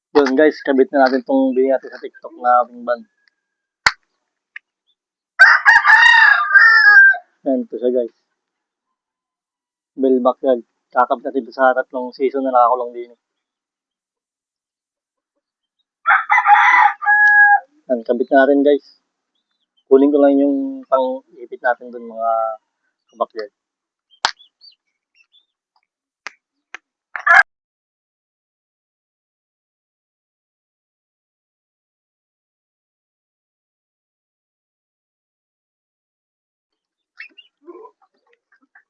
Yun guys, kabit na natin itong bili natin sa TikTok na wing band. Yan, ito siya guys. Bell back yan. Kakabit natin ito sa tatlong season na nakakulong din. Yan, kabit na natin guys. Kunin ko lang yung pang-ipit natin dun mga kabakyard.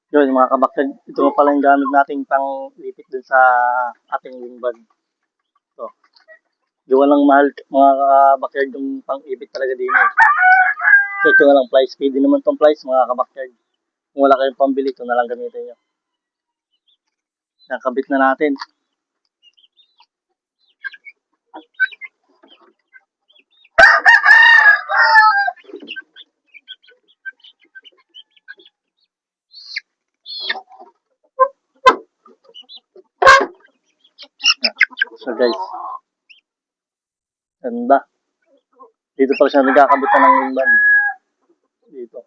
Yun mga kabakyard, ito nga pala yung gamit nating pang-ipit dun sa ating wing band. So, gawa lang mahal mga kabakyard yung pang-ipit talaga din. So, ito na lang plies. Pwede naman tong plies mga kabakyard. Kung wala kayong pambili, ito na lang gamitin nyo. Nakabit na natin. So guys, ganda. Dito pa siya nagkakabitan ng wing band. Dito.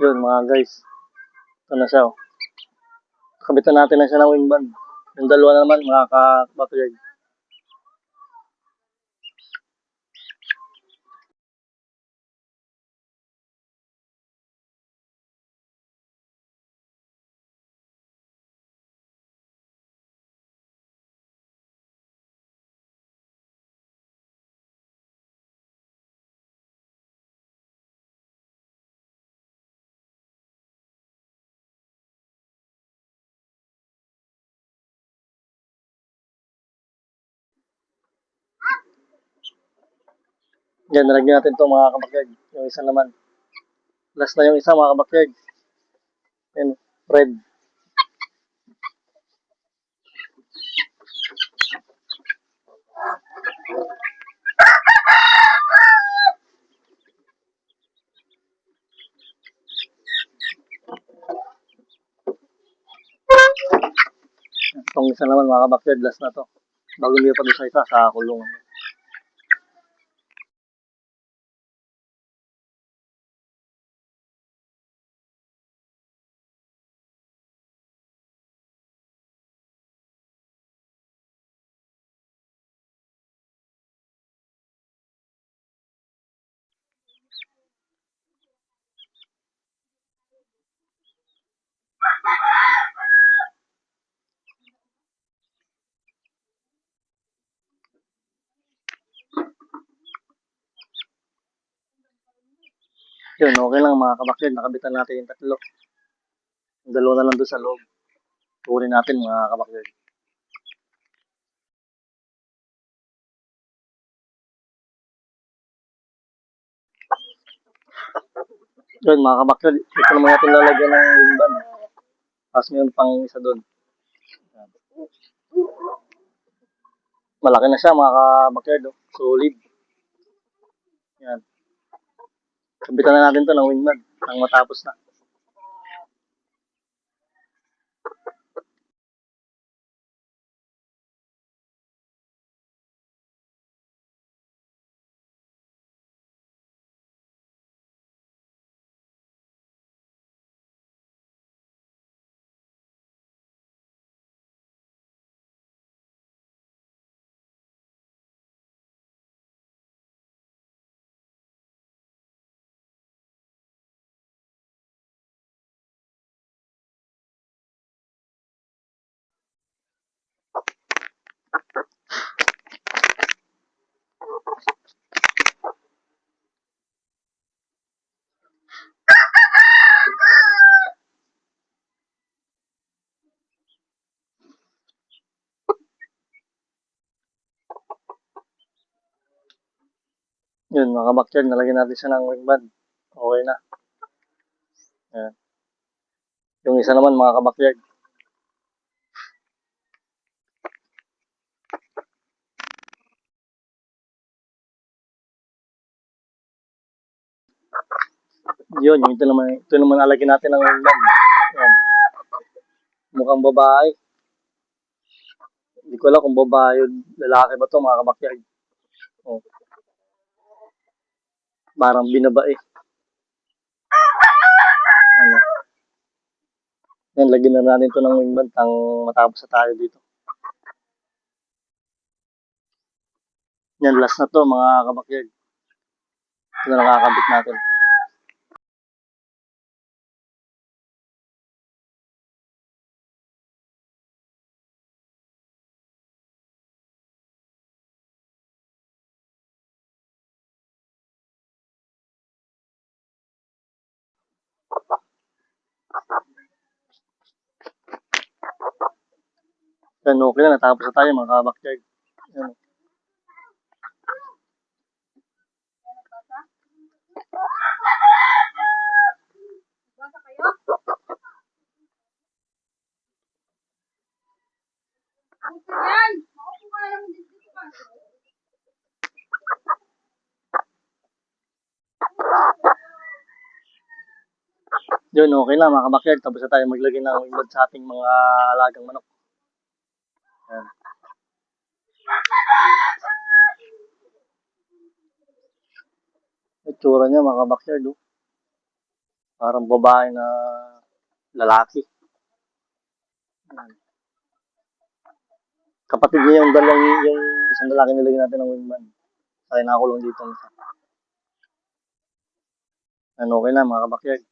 Yun mga guys. Ito na siya. Kabitan natin na siya ng wing band. Yung dalawa na naman mga kabakyard. Yan, nalagyan natin ito mga kabakyard. Yung isa naman. Last na yung isa mga kabakyard. Yan, red. Itong isa naman mga kabakyard, last na to. Bago niyo pa doon sa isa, sa kulungan. Yun, okay lang mga kabakyard. Nakabitan natin yung tatlo. Yung dalawa na lang doon sa loob. Turin natin mga kabakyard. Yun mga kabakyard. Ito naman natin lalagyan ng wing band. Tapos mayroon pang isa doon. Malaki na siya mga kabakyard. Oh. Solid. Yan. Kabitan na natin to ng wing band. Nang matapos na. Yun, mga kabakyard, nalagyan natin siya ng wing band. Okay na. Ayan. Yung isa naman, mga kabakyard. Yun, ito naman nalagyan natin ng wing band. Ayan. Mukhang babae. Hindi ko alam kung babae yun. Lalaki ba to, mga kabakyard? Oh, parang binabae. Ano. Yan, lagyan na natin ito ng wing band ang matapos na tayo dito. Yan, last na to, mga kabakyard. Ito na nakakabit natin. Yan, okay na, natapos na tayo, mga kabakyard. Yan. Yun, okay na, mga kabakyard. Tapos na tayo maglagay ng wing band sa ating mga alagang manok. Yan. Itsura niya, mga kabakyard, oh. Parang babae na lalaki. Yan. Kapatid niya yung yung isang lalaki nilagyan natin ng wing band. Kaya nakakulong dito ang isa. Yan, okay na, mga kabakyard.